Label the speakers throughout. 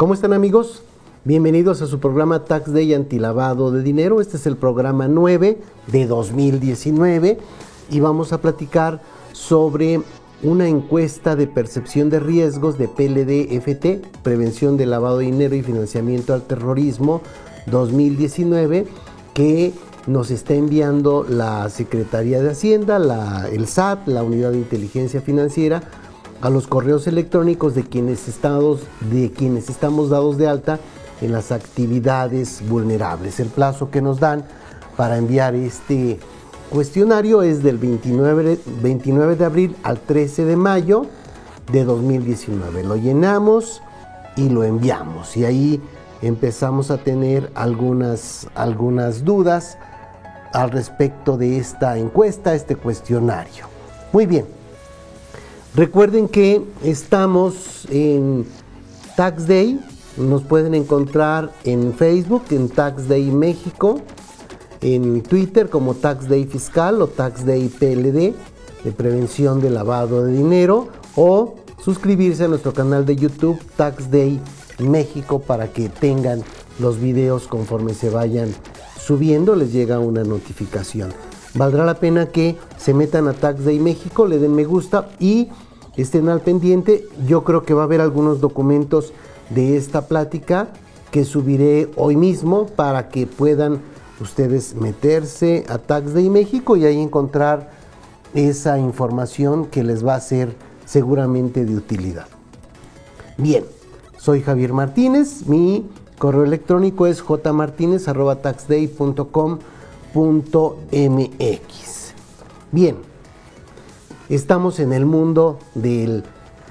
Speaker 1: ¿Cómo están, amigos? Bienvenidos a su programa Tax Day Antilavado de Dinero. Este es el programa 9 de 2019 y vamos a platicar sobre una encuesta de percepción de riesgos de PLD-FT, Prevención de Lavado de Dinero y Financiamiento al Terrorismo 2019, que nos está enviando la Secretaría de Hacienda, el SAT, la Unidad de Inteligencia Financiera, a los correos electrónicos de quienes estamos dados de alta en las actividades vulnerables. El plazo que nos dan para enviar este cuestionario es del 29 de abril al 13 de mayo de 2019. Lo llenamos y lo enviamos, y ahí empezamos a tener algunas dudas al respecto de esta encuesta, este cuestionario. Muy bien. Recuerden que estamos en Tax Day. Nos pueden encontrar en Facebook, en Tax Day México, en Twitter como Tax Day Fiscal o Tax Day PLD, de prevención de lavado de dinero, o suscribirse a nuestro canal de YouTube Tax Day México para que tengan los videos conforme se vayan subiendo, les llega una notificación. Valdrá la pena que se metan a Tax Day México, le den me gusta y estén al pendiente. Yo creo que va a haber algunos documentos de esta plática que subiré hoy mismo para que puedan ustedes meterse a Tax Day México y ahí encontrar esa información que les va a ser seguramente de utilidad. Bien, soy Javier Martínez, mi correo electrónico es jmartinez@taxday.com.mx. Bien, estamos en el mundo de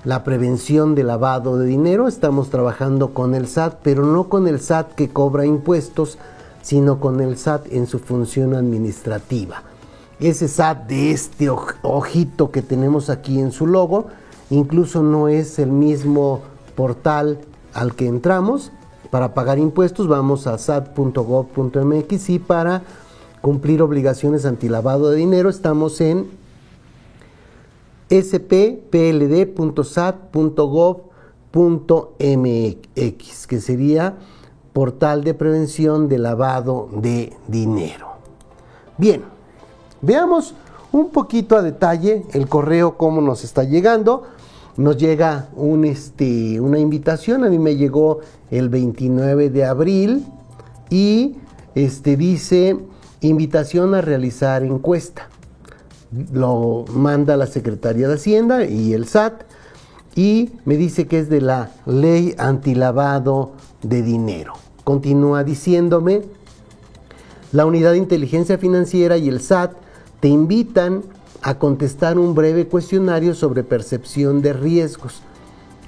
Speaker 1: la prevención de lavado de dinero, estamos trabajando con el SAT, pero no con el SAT que cobra impuestos, sino con el SAT en su función administrativa. Ese SAT de este ojito que tenemos aquí en su logo, incluso no es el mismo portal al que entramos. Para pagar impuestos vamos a sat.gov.mx y para cumplir obligaciones antilavado de dinero estamos en spPLD.sat.gov.mx, que sería Portal de Prevención de Lavado de Dinero. Bien, veamos un poquito a detalle el correo, cómo nos está llegando. Nos llega una invitación, a mí me llegó el 29 de abril y dice invitación a realizar encuesta. Lo manda la Secretaría de Hacienda y el SAT y me dice que es de la Ley Antilavado de Dinero. Continúa diciéndome: la Unidad de Inteligencia Financiera y el SAT te invitan a contestar un breve cuestionario sobre percepción de riesgos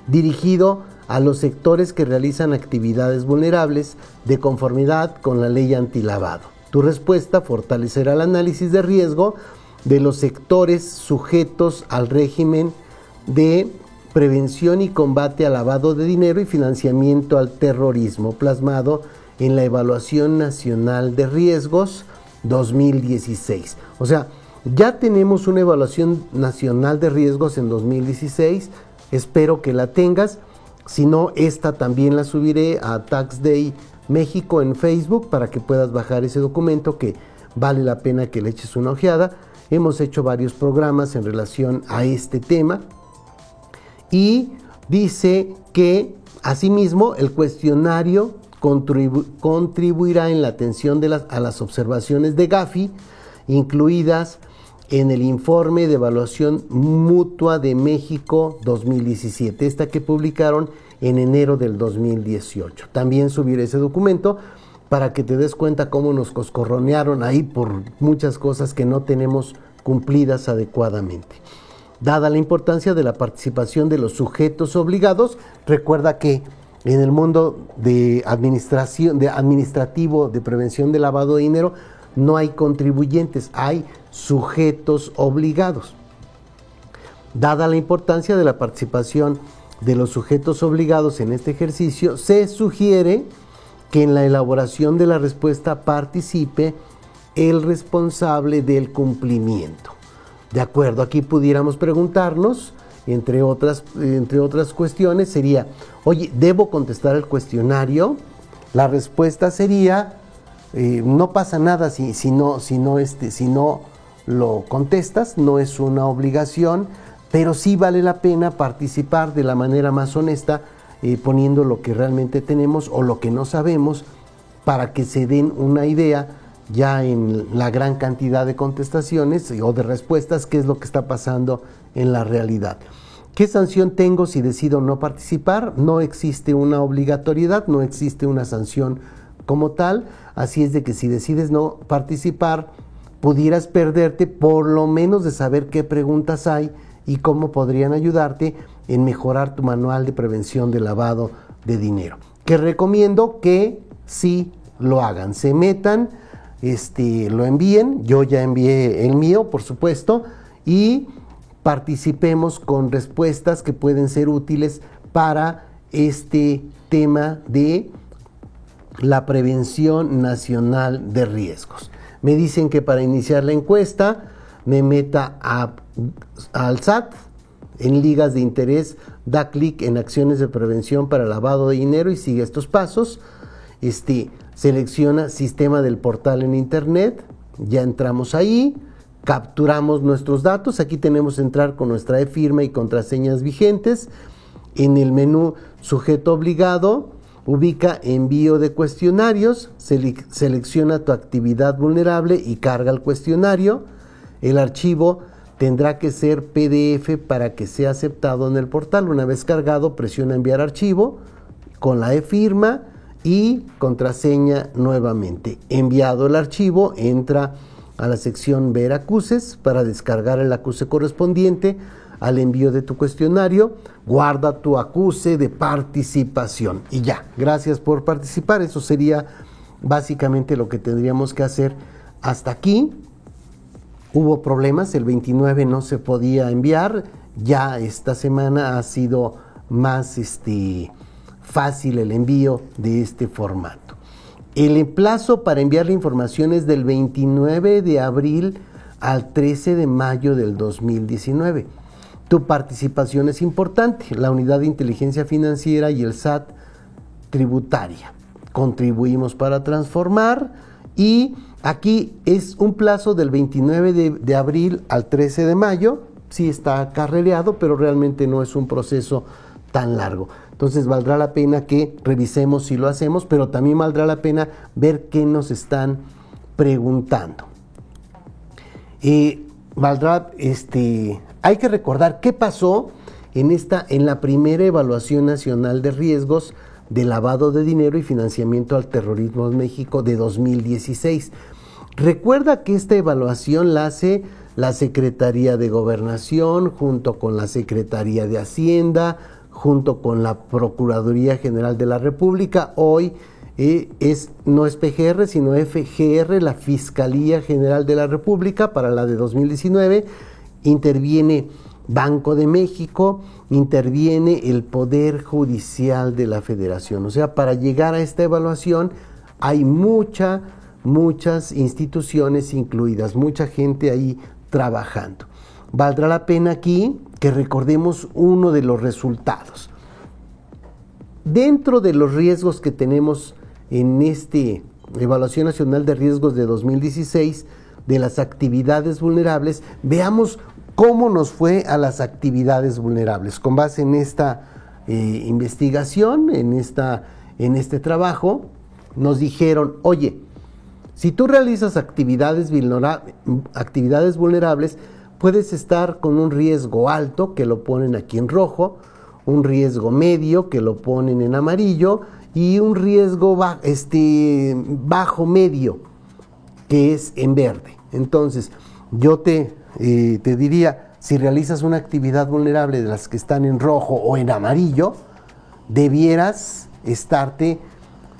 Speaker 1: dirigido a los sectores que realizan actividades vulnerables de conformidad con la Ley Antilavado. Tu respuesta fortalecerá el análisis de riesgo de los sectores sujetos al régimen de prevención y combate al lavado de dinero y financiamiento al terrorismo, plasmado en la Evaluación Nacional de Riesgos 2016. O sea, ya tenemos una Evaluación Nacional de Riesgos en 2016, espero que la tengas. Si no, esta también la subiré a Tax Day México en Facebook para que puedas bajar ese documento, que vale la pena que le eches una ojeada. Hemos hecho varios programas en relación a este tema y dice que asimismo el cuestionario contribuirá en la atención a las observaciones de Gafi incluidas en el informe de evaluación mutua de México 2017, esta que publicaron en enero del 2018. También subiré ese documento para que te des cuenta cómo nos coscorronearon ahí por muchas cosas que no tenemos cumplidas adecuadamente. Dada la importancia de la participación de los sujetos obligados, recuerda que en el mundo de administrativo de prevención de lavado de dinero no hay contribuyentes, hay sujetos obligados. Dada la importancia de la participación de los sujetos obligados en este ejercicio, se sugiere que en la elaboración de la respuesta participe el responsable del cumplimiento. De acuerdo, aquí pudiéramos preguntarnos entre otras cuestiones, sería, oye, ¿debo contestar el cuestionario? La respuesta sería, no pasa nada si no lo contestas, no es una obligación, pero sí vale la pena participar de la manera más honesta, poniendo lo que realmente tenemos o lo que no sabemos, para que se den una idea ya en la gran cantidad de contestaciones o de respuestas, qué es lo que está pasando en la realidad. ¿Qué sanción tengo si decido no participar? No existe una obligatoriedad, no existe una sanción como tal, así es de que si decides no participar, pudieras perderte por lo menos de saber qué preguntas hay y cómo podrían ayudarte en mejorar tu manual de prevención de lavado de dinero. Que recomiendo que sí lo hagan, se metan, lo envíen, yo ya envié el mío, por supuesto, y participemos con respuestas que pueden ser útiles para este tema de la prevención nacional de riesgos. Me dicen que para iniciar la encuesta me meta al SAT, en ligas de interés, da clic en acciones de prevención para lavado de dinero y sigue estos pasos. Selecciona sistema del portal en internet, ya entramos ahí, capturamos nuestros datos, aquí tenemos que entrar con nuestra e-firma y contraseñas vigentes. En el menú sujeto obligado, ubica envío de cuestionarios, selecciona tu actividad vulnerable y carga el cuestionario. El archivo tendrá que ser PDF para que sea aceptado en el portal. Una vez cargado, presiona enviar archivo con la e-firma y contraseña nuevamente. Enviado el archivo, entra a la sección ver acuses para descargar el acuse correspondiente al envío de tu cuestionario. Guarda tu acuse de participación y ya, gracias por participar. Eso sería básicamente lo que tendríamos que hacer hasta aquí. Hubo problemas, el 29 no se podía enviar, ya esta semana ha sido más fácil el envío de este formato. El plazo para enviar la información es del 29 de abril al 13 de mayo del 2019. Tu participación es importante. La Unidad de Inteligencia Financiera y el SAT tributaria. Contribuimos para transformar y aquí es un plazo del 29 de abril al 13 de mayo. Sí está carrereado, pero realmente no es un proceso tan largo. Entonces valdrá la pena que revisemos si lo hacemos, pero también valdrá la pena ver qué nos están preguntando. Hay que recordar qué pasó en la primera evaluación nacional de riesgos de lavado de dinero y financiamiento al terrorismo en México de 2016. Recuerda que esta evaluación la hace la Secretaría de Gobernación junto con la Secretaría de Hacienda, junto con la Procuraduría General de la República. Hoy no es PGR, sino FGR, la Fiscalía General de la República, para la de 2019. Interviene Banco de México, interviene el Poder Judicial de la Federación. O sea, para llegar a esta evaluación hay muchas instituciones incluidas, mucha gente ahí trabajando. Valdrá la pena aquí que recordemos uno de los resultados. Dentro de los riesgos que tenemos en Evaluación Nacional de Riesgos de 2016, de las actividades vulnerables, veamos cómo nos fue a las actividades vulnerables. Con base en esta investigación, en este trabajo, nos dijeron, oye, si tú realizas actividades vulnerables, puedes estar con un riesgo alto, que lo ponen aquí en rojo, un riesgo medio, que lo ponen en amarillo, y un riesgo bajo medio, que es en verde. Entonces, yo te diría, si realizas una actividad vulnerable de las que están en rojo o en amarillo, debieras estarte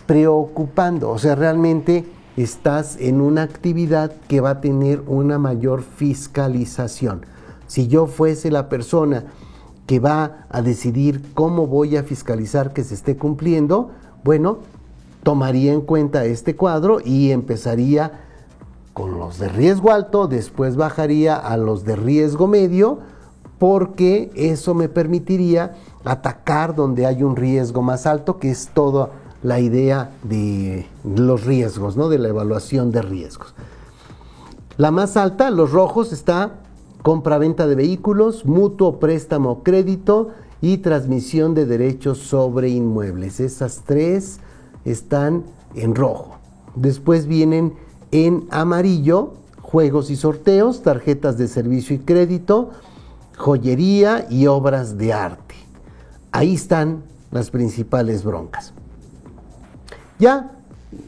Speaker 1: preocupando. O sea, realmente estás en una actividad que va a tener una mayor fiscalización. Si yo fuese la persona que va a decidir cómo voy a fiscalizar que se esté cumpliendo, bueno, tomaría en cuenta este cuadro y empezaría con los de riesgo alto, después bajaría a los de riesgo medio, porque eso me permitiría atacar donde hay un riesgo más alto, que es toda la idea de los riesgos, ¿no? De la evaluación de riesgos. La más alta, los rojos, está compra-venta de vehículos, mutuo, préstamo, crédito y transmisión de derechos sobre inmuebles. Esas tres están en rojo. Después vienen en amarillo juegos y sorteos, tarjetas de servicio y crédito, joyería y obras de arte. Ahí están las principales broncas. Ya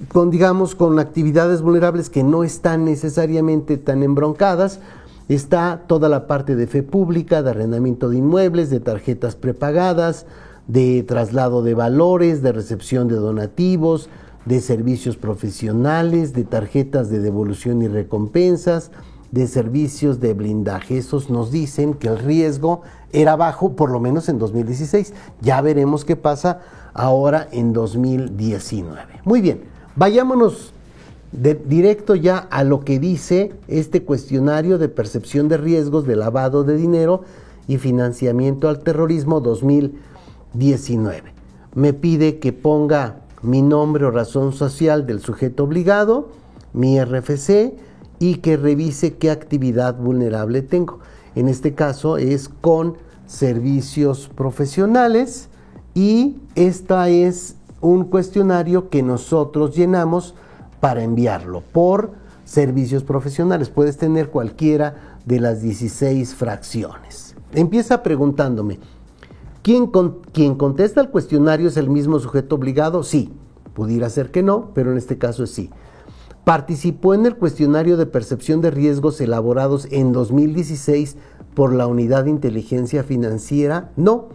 Speaker 1: con actividades vulnerables que no están necesariamente tan embroncadas, está toda la parte de fe pública, de arrendamiento de inmuebles, de tarjetas prepagadas, de traslado de valores, de recepción de donativos, de servicios profesionales, de tarjetas de devolución y recompensas, de servicios de blindaje. Esos nos dicen que el riesgo era bajo, por lo menos en 2016. Ya veremos qué pasa ahora en 2019. Muy bien, vayámonos directo ya a lo que dice este cuestionario de percepción de riesgos de lavado de dinero y financiamiento al terrorismo 2019. Me pide que ponga mi nombre o razón social del sujeto obligado, mi RFC y que revise qué actividad vulnerable tengo. En este caso es con servicios profesionales y esta es un cuestionario que nosotros llenamos para enviarlo por servicios profesionales. Puedes tener cualquiera de las 16 fracciones. Empieza preguntándome, ¿Quién contesta el cuestionario es el mismo sujeto obligado? Sí. Pudiera ser que no, pero en este caso es sí. ¿Participó en el cuestionario de percepción de riesgos elaborados en 2016 por la Unidad de Inteligencia Financiera? No.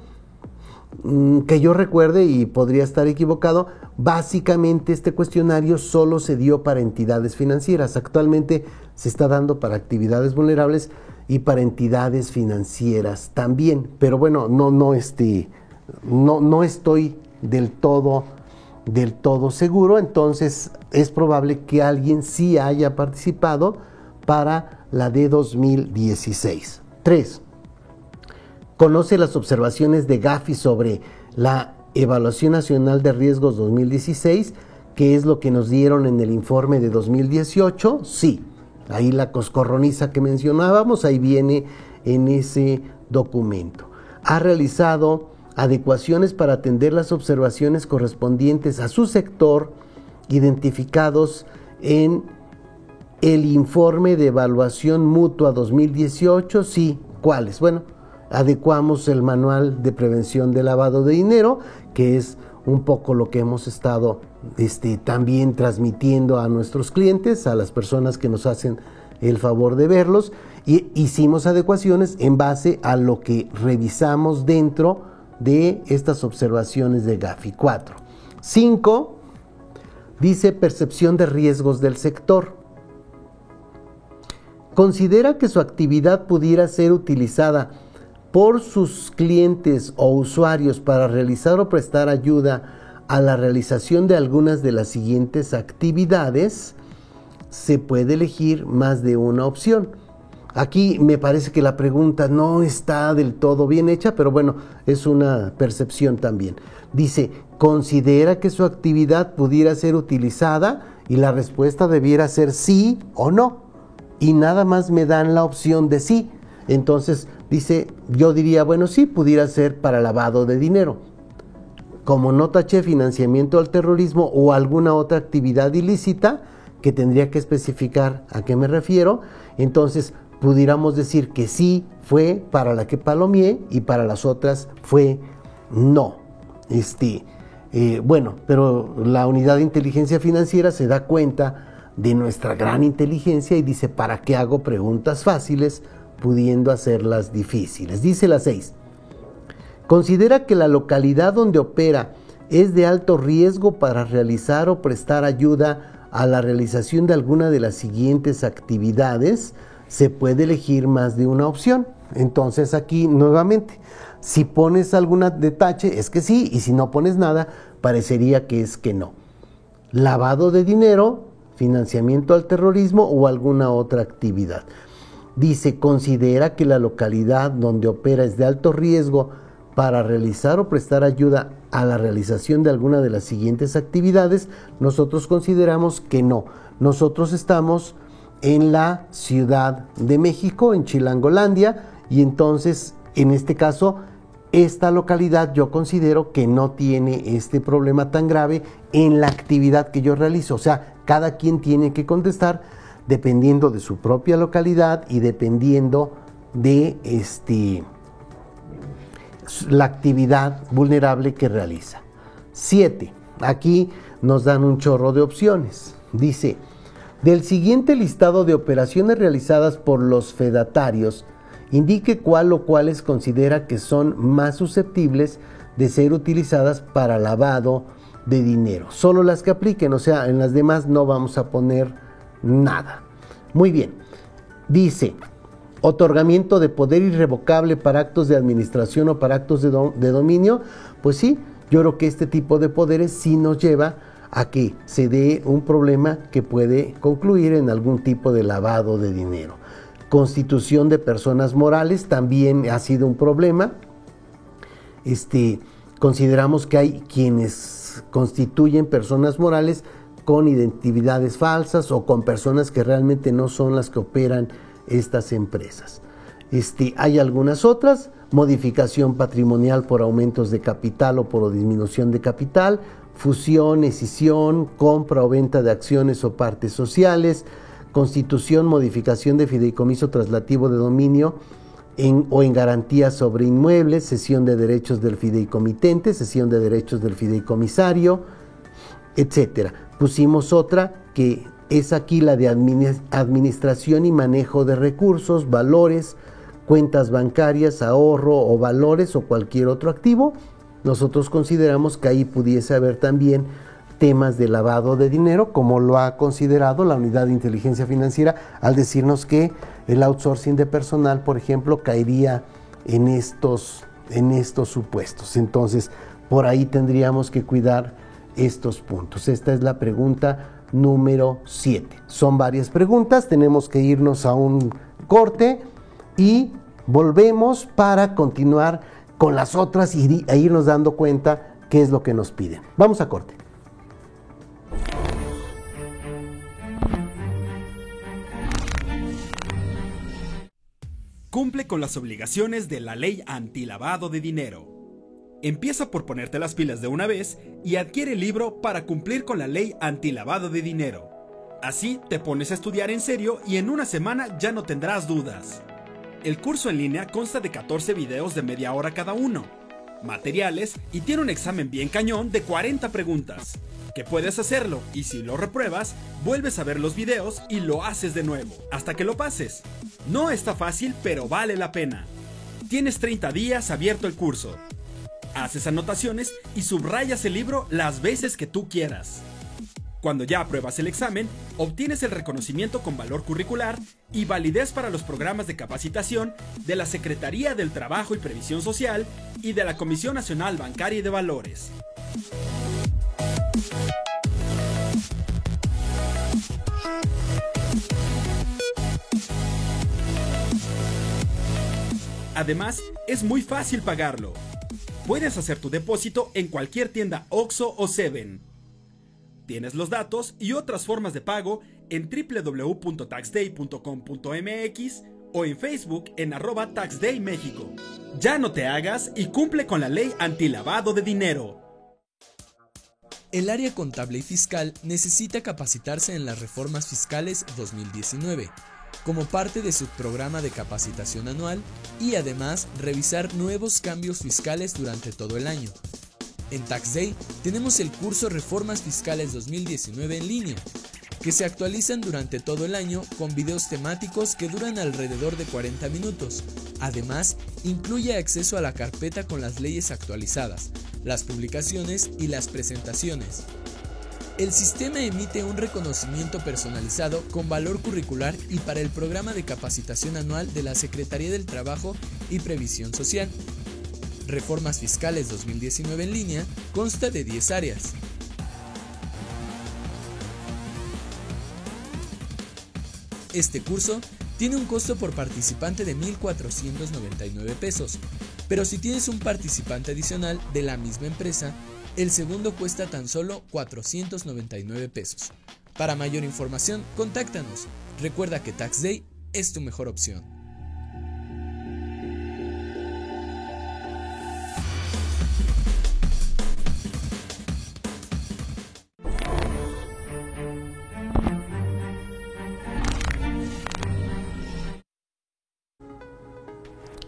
Speaker 1: Que yo recuerde, y podría estar equivocado, básicamente este cuestionario solo se dio para entidades financieras. Actualmente se está dando para actividades vulnerables y para entidades financieras también. Pero bueno, no estoy del todo seguro, entonces es probable que alguien sí haya participado para la de 2016. 3. Conoce las observaciones de Gafi sobre la Evaluación Nacional de Riesgos 2016, que es lo que nos dieron en el informe de 2018. Sí, ahí la coscorroniza que mencionábamos, ahí viene en ese documento. Ha realizado adecuaciones para atender las observaciones correspondientes a su sector identificados en el informe de evaluación mutua 2018. Sí, ¿cuáles? Bueno, adecuamos el manual de prevención de lavado de dinero, que es un poco lo que hemos estado también transmitiendo a nuestros clientes, a las personas que nos hacen el favor de verlos, y hicimos adecuaciones en base a lo que revisamos dentro de estas observaciones de Gafi. 4. 5. Dice percepción de riesgos del sector. Considera que su actividad pudiera ser utilizada por sus clientes o usuarios para realizar o prestar ayuda a la realización de algunas de las siguientes actividades. Se puede elegir más de una opción. Aquí me parece que la pregunta no está del todo bien hecha, pero bueno, es una percepción también. Dice, ¿considera que su actividad pudiera ser utilizada? Y la respuesta debiera ser sí o no. Y nada más me dan la opción de sí. Entonces, dice, yo diría, bueno, sí, pudiera ser para lavado de dinero. Como no taché financiamiento al terrorismo o alguna otra actividad ilícita, que tendría que especificar a qué me refiero, entonces pudiéramos decir que sí fue para la que palomeé y para las otras fue no. Bueno, pero la Unidad de Inteligencia Financiera se da cuenta de nuestra gran inteligencia y dice, ¿para qué hago preguntas fáciles pudiendo hacerlas difíciles? Dice la 6. Considera que la localidad donde opera es de alto riesgo para realizar o prestar ayuda a la realización de alguna de las siguientes actividades. Se puede elegir más de una opción. Entonces aquí nuevamente, si pones alguna de tache es que sí, y si no pones nada parecería que es que no. Lavado de dinero, financiamiento al terrorismo o alguna otra actividad. Dice, considera que la localidad donde opera es de alto riesgo para realizar o prestar ayuda a la realización de alguna de las siguientes actividades. Nosotros consideramos que no. Nosotros estamos en la Ciudad de México, en Chilangolandia, y entonces, en este caso, esta localidad yo considero que no tiene este problema tan grave en la actividad que yo realizo. O sea, cada quien tiene que contestar dependiendo de su propia localidad y dependiendo de la actividad vulnerable que realiza. 7. Aquí nos dan un chorro de opciones. Dice, del siguiente listado de operaciones realizadas por los fedatarios, indique cuál o cuáles considera que son más susceptibles de ser utilizadas para lavado de dinero. Solo las que apliquen, o sea, en las demás no vamos a poner nada. Muy bien. Dice, otorgamiento de poder irrevocable para actos de administración o para actos de dominio. Pues sí, yo creo que este tipo de poderes sí nos lleva a que se dé un problema que puede concluir en algún tipo de lavado de dinero. Constitución de personas morales también ha sido un problema. Consideramos que hay quienes constituyen personas morales con identidades falsas o con personas que realmente no son las que operan estas empresas. Hay algunas otras, modificación patrimonial por aumentos de capital o por disminución de capital, fusión, escisión, compra o venta de acciones o partes sociales, constitución, modificación de fideicomiso traslativo de dominio o en garantía sobre inmuebles, cesión de derechos del fideicomitente, cesión de derechos del fideicomisario, etcétera. Pusimos otra que es aquí la de administración y manejo de recursos, valores, cuentas bancarias, ahorro o valores o cualquier otro activo. Nosotros consideramos que ahí pudiese haber también temas de lavado de dinero, como lo ha considerado la Unidad de Inteligencia Financiera al decirnos que el outsourcing de personal, por ejemplo, caería en estos supuestos. Entonces, por ahí tendríamos que cuidar estos puntos. Esta es la pregunta número 7. Son varias preguntas, tenemos que irnos a un corte y volvemos para continuar con las otras e irnos dando cuenta qué es lo que nos piden. Vamos a corte.
Speaker 2: Cumple con las obligaciones de la ley antilavado de dinero. Empieza por ponerte las pilas de una vez y adquiere el libro para cumplir con la ley antilavado de dinero. Así te pones a estudiar en serio y en una semana ya no tendrás dudas. El curso en línea consta de 14 videos de media hora cada uno, materiales y tiene un examen bien cañón de 40 preguntas, que puedes hacerlo y si lo repruebas, vuelves a ver los videos y lo haces de nuevo, hasta que lo pases. No está fácil, pero vale la pena. Tienes 30 días abierto el curso. Haces anotaciones y subrayas el libro las veces que tú quieras. Cuando ya apruebas el examen, obtienes el reconocimiento con valor curricular y validez para los programas de capacitación de la Secretaría del Trabajo y Previsión Social y de la Comisión Nacional Bancaria y de Valores. Además, es muy fácil pagarlo. Puedes hacer tu depósito en cualquier tienda OXXO o Seven. Tienes los datos y otras formas de pago en www.taxday.com.mx o en Facebook en @taxdaymexico. Ya no te hagas y cumple con la ley antilavado de dinero.
Speaker 3: El área contable y fiscal necesita capacitarse en las reformas fiscales 2019, como parte de su programa de capacitación anual y además revisar nuevos cambios fiscales durante todo el año. En TaxDay tenemos el curso Reformas Fiscales 2019 en línea, que se actualizan durante todo el año con videos temáticos que duran alrededor de 40 minutos. Además, incluye acceso a la carpeta con las leyes actualizadas, las publicaciones y las presentaciones. El sistema emite un reconocimiento personalizado con valor curricular y para el programa de capacitación anual de la Secretaría del Trabajo y Previsión Social. Reformas Fiscales 2019 en línea consta de 10 áreas. Este curso tiene un costo por participante de 1,499 pesos, pero si tienes un participante adicional de la misma empresa, el segundo cuesta tan solo 499 pesos. Para mayor información, contáctanos. Recuerda que TaxDay es tu mejor opción.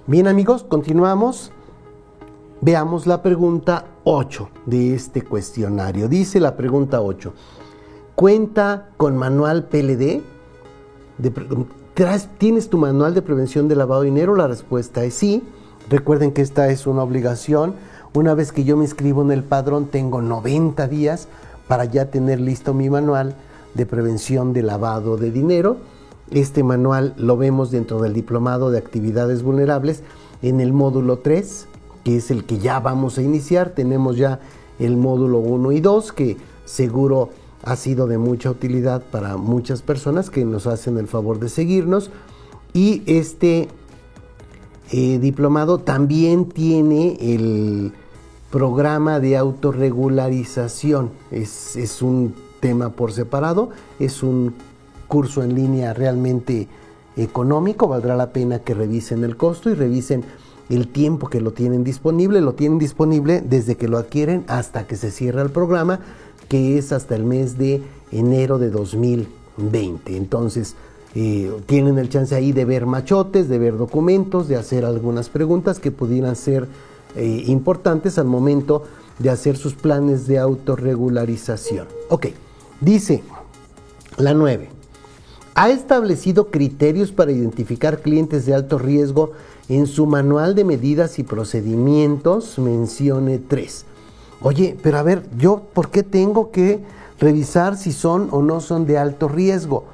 Speaker 1: Bien amigos, continuamos. Veamos la pregunta 8 de este cuestionario. Dice la pregunta 8. ¿Cuenta con manual PLD? ¿Tienes tu manual de prevención de lavado de dinero? La respuesta es sí. Recuerden que esta es una obligación. Una vez que yo me inscribo en el padrón, tengo 90 días para ya tener listo mi manual de prevención de lavado de dinero. Este manual lo vemos dentro del Diplomado de Actividades Vulnerables en el módulo 3, que es el que ya vamos a iniciar. Tenemos ya el módulo 1 y 2, que seguro ha sido de mucha utilidad para muchas personas que nos hacen el favor de seguirnos. Y este diplomado también tiene el programa de autorregularización. Es un tema por separado, es un curso en línea realmente económico. Valdrá la pena que revisen el costo y revisen el tiempo que lo tienen disponible. Lo tienen disponible desde que lo adquieren hasta que se cierra el programa, que es hasta el mes de enero de 2020. Entonces tienen el chance ahí de ver machotes, de ver documentos, de hacer algunas preguntas que pudieran ser importantes al momento de hacer sus planes de autorregularización. Ok, dice la 9. ¿Ha establecido criterios para identificar clientes de alto riesgo en su manual de medidas y procedimientos? Mencione 3. Oye, pero a ver, ¿yo por qué tengo que revisar si son o no son de alto riesgo?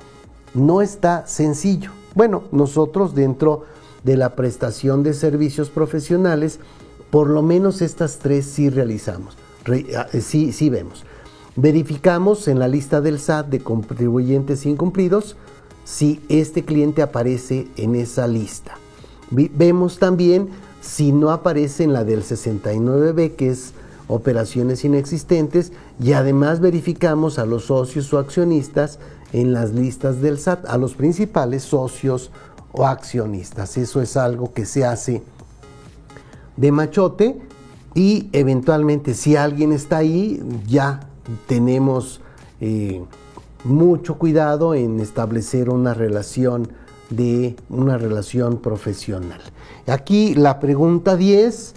Speaker 1: No está sencillo. Bueno, nosotros dentro de la prestación de servicios profesionales, por lo menos estas 3 sí realizamos, sí vemos. Verificamos en la lista del SAT de contribuyentes incumplidos si este cliente aparece en esa lista. Vemos también si no aparece en la del 69B, que es operaciones inexistentes, y además verificamos a los socios o accionistas en las listas del SAT, a los principales socios o accionistas. Eso es algo que se hace de machote, y eventualmente si alguien está ahí, ya tenemos mucho cuidado en establecer una relación profesional. Aquí la pregunta 10,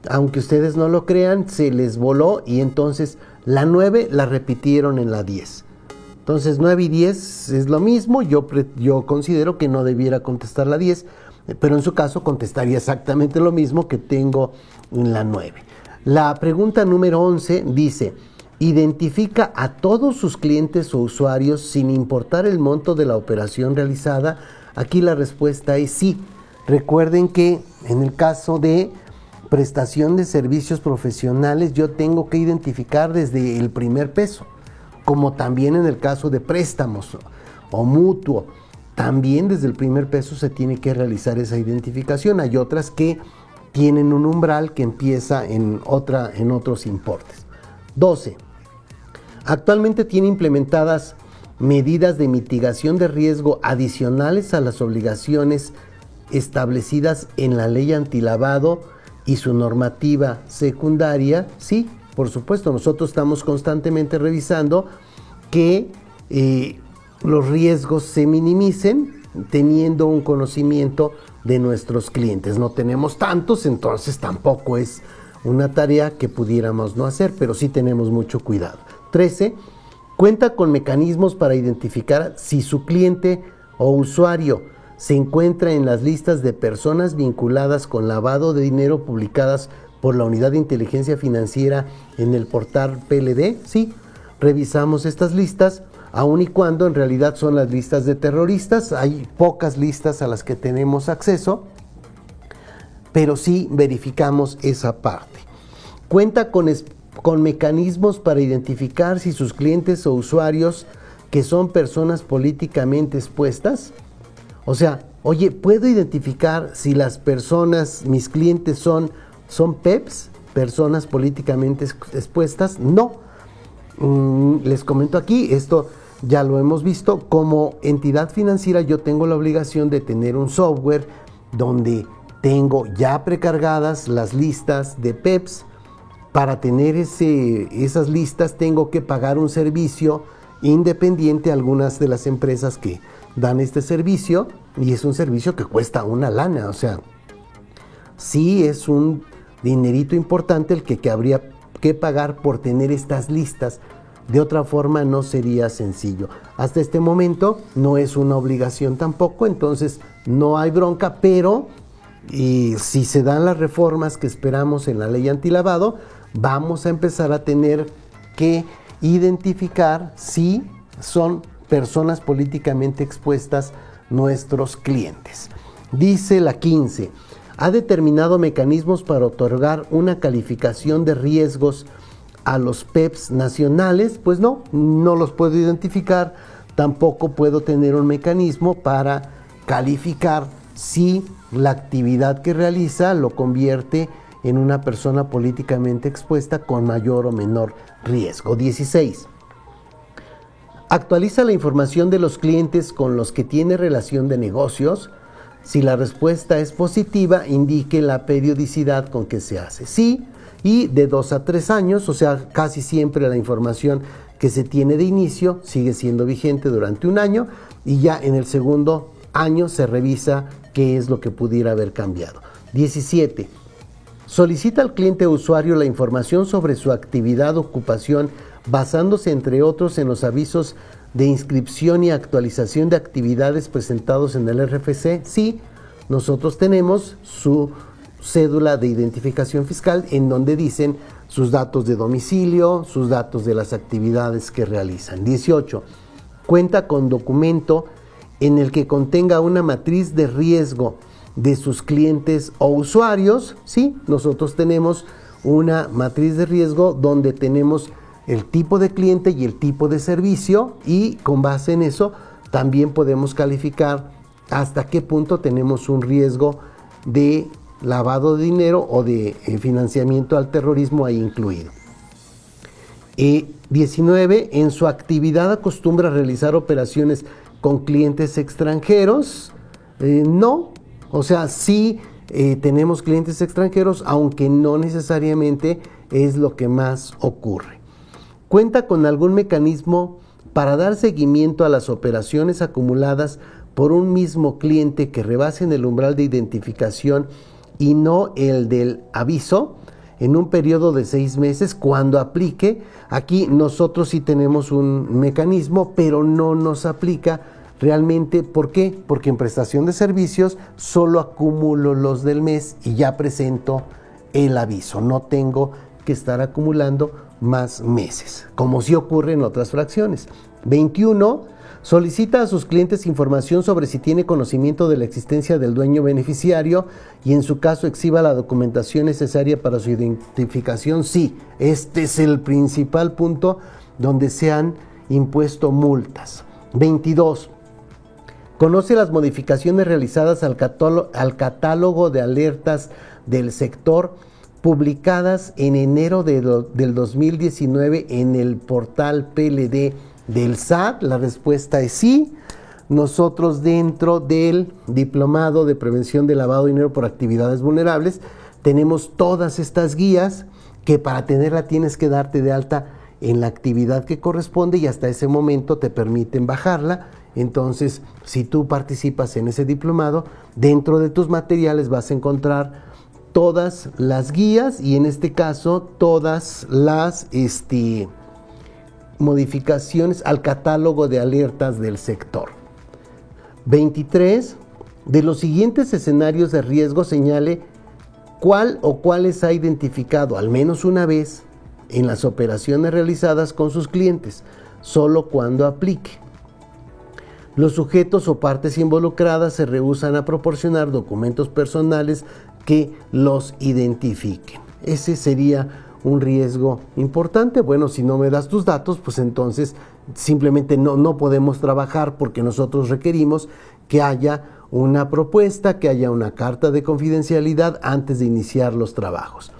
Speaker 1: aunque ustedes no lo crean, se les voló, y entonces la 9 la repitieron en la 10. Entonces 9 y 10 es lo mismo. Yo considero que no debiera contestar la 10, pero en su caso contestaría exactamente lo mismo que tengo en la 9. La pregunta número 11 dice: ¿identifica a todos sus clientes o usuarios sin importar el monto de la operación realizada? Aquí la respuesta es sí. Recuerden que en el caso de prestación de servicios profesionales, yo tengo que identificar desde el primer peso, como también en el caso de préstamos o mutuo. También desde el primer peso se tiene que realizar esa identificación. Hay otras que tienen un umbral que empieza en otros importes. 12. Actualmente tiene implementadas medidas de mitigación de riesgo adicionales a las obligaciones establecidas en la ley antilavado y su normativa secundaria. Sí, por supuesto, nosotros estamos constantemente revisando que los riesgos se minimicen, teniendo un conocimiento de nuestros clientes. No tenemos tantos, entonces tampoco es una tarea que pudiéramos no hacer, pero sí tenemos mucho cuidado. 13. Cuenta con mecanismos para identificar si su cliente o usuario se encuentra en las listas de personas vinculadas con lavado de dinero publicadas por la Unidad de Inteligencia Financiera en el portal PLD. Sí, revisamos estas listas, aun y cuando en realidad son las listas de terroristas. Hay pocas listas a las que tenemos acceso, pero sí verificamos esa parte. Cuenta con mecanismos para identificar si sus clientes o usuarios que son personas políticamente expuestas O sea, oye, ¿puedo identificar si las personas, mis clientes son PEPs, personas políticamente expuestas? No. Les comento aquí, esto ya lo hemos visto, como entidad financiera yo tengo la obligación de tener un software donde tengo ya precargadas las listas de PEPs. Para tener esas listas tengo que pagar un servicio independiente a algunas de las empresas que dan este servicio, y es un servicio que cuesta una lana. O sea, sí es un dinerito importante el que habría que pagar por tener estas listas. De otra forma no sería sencillo. Hasta este momento no es una obligación tampoco, entonces no hay bronca, pero si se dan las reformas que esperamos en la ley antilavado, vamos a empezar a tener que identificar si son personas políticamente expuestas nuestros clientes. Dice la 15, ¿ha determinado mecanismos para otorgar una calificación de riesgos a los PEPs nacionales? Pues no los puedo identificar, tampoco puedo tener un mecanismo para calificar si la actividad que realiza lo convierte en una persona políticamente expuesta con mayor o menor riesgo. 16. Actualiza la información de los clientes con los que tiene relación de negocios. Si la respuesta es positiva, indique la periodicidad con que se hace. Sí, y de 2 a 3 años, o sea, casi siempre la información que se tiene de inicio sigue siendo vigente durante un año, y ya en el segundo año se revisa qué es lo que pudiera haber cambiado. 17. Solicita al cliente usuario la información sobre su actividad o ocupación basándose, entre otros, en los avisos de inscripción y actualización de actividades presentados en el RFC. Sí, nosotros tenemos su cédula de identificación fiscal en donde dicen sus datos de domicilio, sus datos de las actividades que realizan. 18. Cuenta con documento en el que contenga una matriz de riesgo de sus clientes o usuarios. Sí, nosotros tenemos una matriz de riesgo donde tenemos el tipo de cliente y el tipo de servicio, y con base en eso también podemos calificar hasta qué punto tenemos un riesgo de lavado de dinero o de financiamiento al terrorismo ahí incluido. 19. En su actividad acostumbra realizar operaciones con clientes extranjeros. No, o sea, sí tenemos clientes extranjeros, aunque no necesariamente es lo que más ocurre. Cuenta con algún mecanismo para dar seguimiento a las operaciones acumuladas por un mismo cliente que rebasen el umbral de identificación y no el del aviso en un periodo de 6 meses cuando aplique. Aquí nosotros sí tenemos un mecanismo, pero no nos aplica realmente. ¿Por qué? Porque en prestación de servicios solo acumulo los del mes y ya presento el aviso. No tengo que estar acumulando más meses, como sí ocurre en otras fracciones. 21. Solicita a sus clientes información sobre si tiene conocimiento de la existencia del dueño beneficiario y en su caso exhiba la documentación necesaria para su identificación. Sí, este es el principal punto donde se han impuesto multas. 22. Conoce las modificaciones realizadas al catálogo de alertas del sector publicadas en enero del 2019 en el portal PLD del SAT. La respuesta es sí. Nosotros, dentro del Diplomado de Prevención de Lavado de Dinero por Actividades Vulnerables, tenemos todas estas guías que para tenerla tienes que darte de alta en la actividad que corresponde y hasta ese momento te permiten bajarla. Entonces, si tú participas en ese diplomado, dentro de tus materiales vas a encontrar todas las guías y en este caso todas las modificaciones al catálogo de alertas del sector. 23. De los siguientes escenarios de riesgo señale cuál o cuáles ha identificado al menos una vez en las operaciones realizadas con sus clientes, solo cuando aplique. Los sujetos o partes involucradas se rehúsan a proporcionar documentos personales que los identifiquen. Ese sería un riesgo importante. Bueno, si no me das tus datos, pues entonces simplemente no podemos trabajar, porque nosotros requerimos que haya una propuesta, que haya una carta de confidencialidad antes de iniciar los trabajos.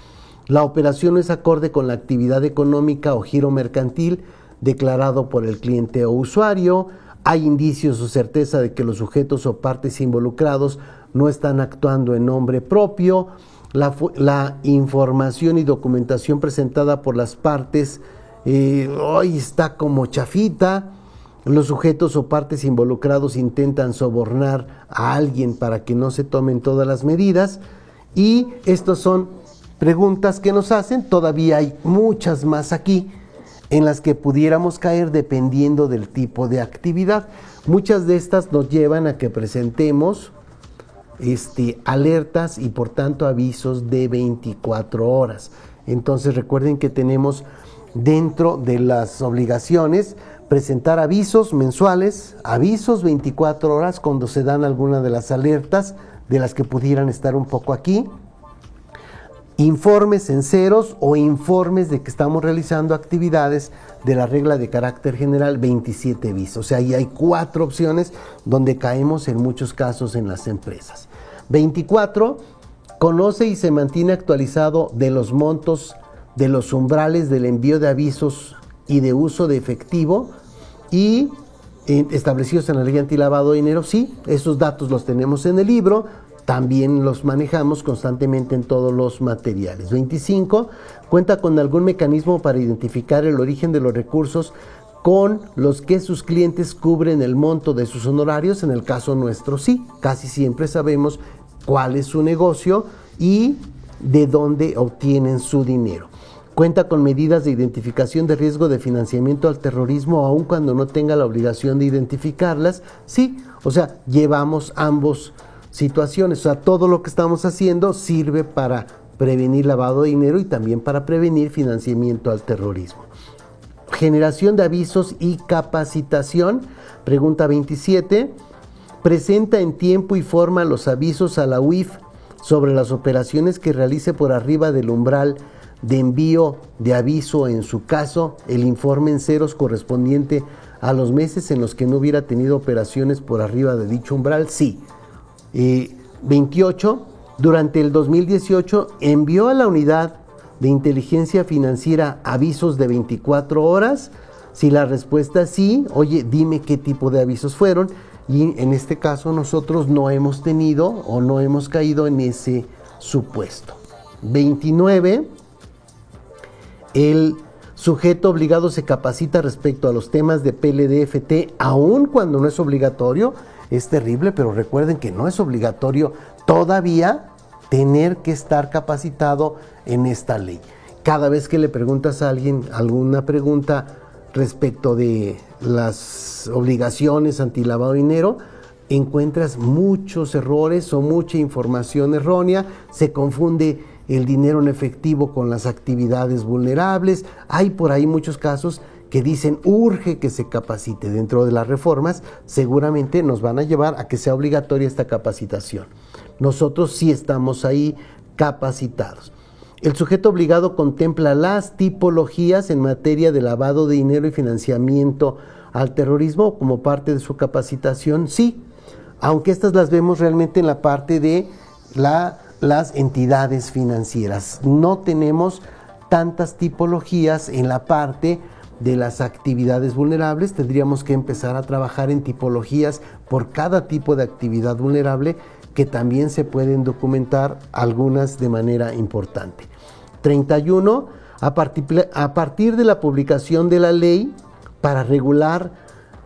Speaker 1: La operación es acorde con la actividad económica o giro mercantil declarado por el cliente o usuario. Hay indicios o certeza de que los sujetos o partes involucrados no están actuando en nombre propio. La información y documentación presentada por las partes hoy está como chafita. Los sujetos o partes involucrados intentan sobornar a alguien para que no se tomen todas las medidas. Y estas son preguntas que nos hacen. Todavía hay muchas más aquí en las que pudiéramos caer dependiendo del tipo de actividad. Muchas de estas nos llevan a que presentemos alertas y por tanto avisos de 24 horas. Entonces recuerden que tenemos dentro de las obligaciones presentar avisos mensuales, avisos 24 horas cuando se dan alguna de las alertas de las que pudieran estar un poco aquí, informes en ceros o informes de que estamos realizando actividades de la regla de carácter general 27 bis. O sea, ahí hay 4 opciones donde caemos en muchos casos en las empresas. 24, conoce y se mantiene actualizado de los montos de los umbrales del envío de avisos y de uso de efectivo y establecidos en la ley antilavado de dinero. Sí, esos datos los tenemos en el libro. También los manejamos constantemente en todos los materiales. 25, cuenta con algún mecanismo para identificar el origen de los recursos con los que sus clientes cubren el monto de sus honorarios. En el caso nuestro, sí, casi siempre sabemos cuál es su negocio y de dónde obtienen su dinero. Cuenta con medidas de identificación de riesgo de financiamiento al terrorismo, aun cuando no tenga la obligación de identificarlas. Sí, o sea, llevamos ambos situaciones. O sea, todo lo que estamos haciendo sirve para prevenir lavado de dinero y también para prevenir financiamiento al terrorismo. Generación de avisos y capacitación. Pregunta 27. Presenta en tiempo y forma los avisos a la UIF sobre las operaciones que realice por arriba del umbral de envío de aviso. En su caso, el informe en ceros correspondiente a los meses en los que no hubiera tenido operaciones por arriba de dicho umbral. Sí. 28. Durante el 2018 envió a la unidad de inteligencia financiera avisos de 24 horas. Si la respuesta es sí, oye, dime qué tipo de avisos fueron. Y en este caso nosotros no hemos tenido o no hemos caído en ese supuesto. 29. El sujeto obligado se capacita respecto a los temas de PLD-FT, aun cuando no es obligatorio. Es terrible, pero recuerden que no es obligatorio todavía tener que estar capacitado en esta ley. Cada vez que le preguntas a alguien alguna pregunta respecto de las obligaciones antilavado de dinero, encuentras muchos errores o mucha información errónea. Se confunde el dinero en efectivo con las actividades vulnerables. Hay por ahí muchos casos que dicen urge que se capacite. Dentro de las reformas seguramente nos van a llevar a que sea obligatoria esta capacitación. Nosotros sí estamos ahí capacitados. El sujeto obligado contempla las tipologías en materia de lavado de dinero y financiamiento al terrorismo como parte de su capacitación. Sí, aunque estas las vemos realmente en la parte de las entidades financieras. No tenemos tantas tipologías en la parte de las actividades vulnerables. Tendríamos que empezar a trabajar en tipologías por cada tipo de actividad vulnerable, que también se pueden documentar algunas de manera importante. 31. A partir de la publicación de la ley para regular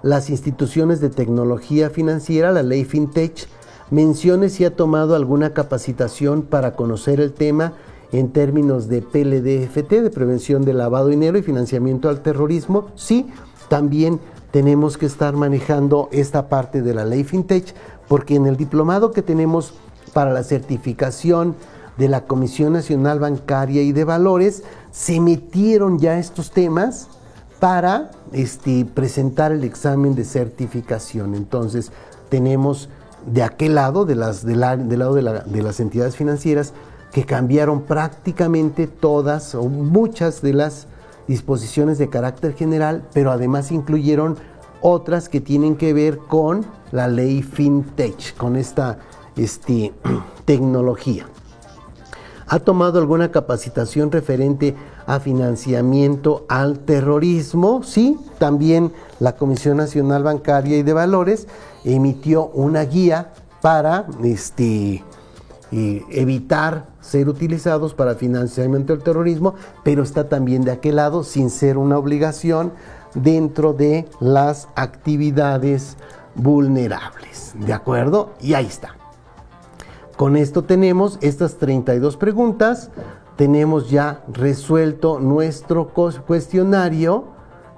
Speaker 1: las instituciones de tecnología financiera, la ley FinTech, mencione si ha tomado alguna capacitación para conocer el tema en términos de PLD-FT, de prevención de lavado de dinero y financiamiento al terrorismo. Sí, también tenemos que estar manejando esta parte de la ley FinTech, porque en el diplomado que tenemos para la certificación de la Comisión Nacional Bancaria y de Valores, se metieron ya estos temas para presentar el examen de certificación. Entonces, tenemos de aquel lado, del lado de las entidades financieras, que cambiaron prácticamente todas o muchas de las disposiciones de carácter general, pero además incluyeron otras que tienen que ver con la ley FinTech, con esta tecnología. ¿Ha tomado alguna capacitación referente a financiamiento al terrorismo? Sí, también la Comisión Nacional Bancaria y de Valores emitió una guía para evitar ser utilizados para financiamiento del terrorismo, pero está también de aquel lado sin ser una obligación dentro de las actividades vulnerables, ¿de acuerdo? Y ahí está. Con esto tenemos estas 32 preguntas, tenemos ya resuelto nuestro cuestionario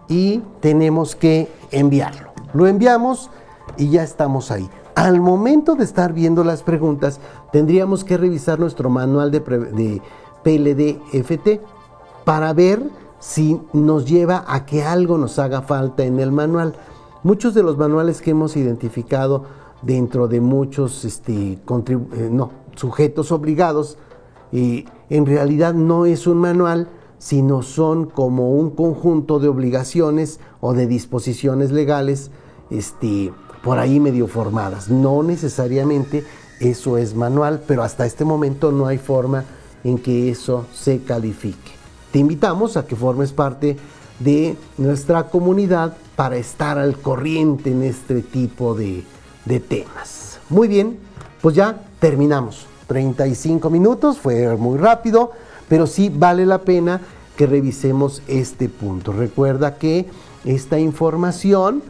Speaker 1: y tenemos que enviarlo. Lo enviamos y ya estamos ahí. Al momento de estar viendo las preguntas, tendríamos que revisar nuestro manual de PLD-FT para ver si nos lleva a que algo nos haga falta en el manual. Muchos de los manuales que hemos identificado dentro de muchos sujetos obligados, en realidad no es un manual, sino son como un conjunto de obligaciones o de disposiciones legales por ahí medio formadas. No necesariamente eso es manual, pero hasta este momento no hay forma en que eso se califique. Te invitamos a que formes parte de nuestra comunidad para estar al corriente en este tipo de temas. Muy bien, pues ya terminamos. 35 minutos, fue muy rápido, pero sí vale la pena que revisemos este punto. Recuerda que esta información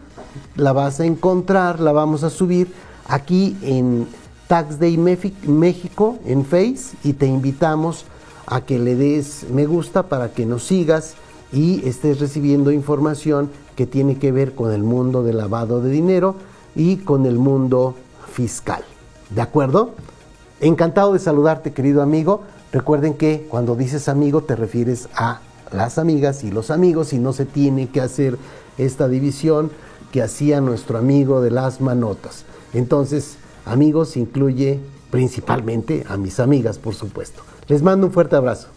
Speaker 1: la vas a encontrar, la vamos a subir aquí en Tax Day México en Face, y te invitamos a que le des me gusta para que nos sigas y estés recibiendo información que tiene que ver con el mundo del lavado de dinero y con el mundo fiscal. ¿De acuerdo? Encantado de saludarte, querido amigo. Recuerden que cuando dices amigo te refieres a las amigas y los amigos, y no se tiene que hacer esta división que hacía nuestro amigo de las manotas. Entonces, amigos incluye principalmente a mis amigas, por supuesto. Les mando un fuerte abrazo.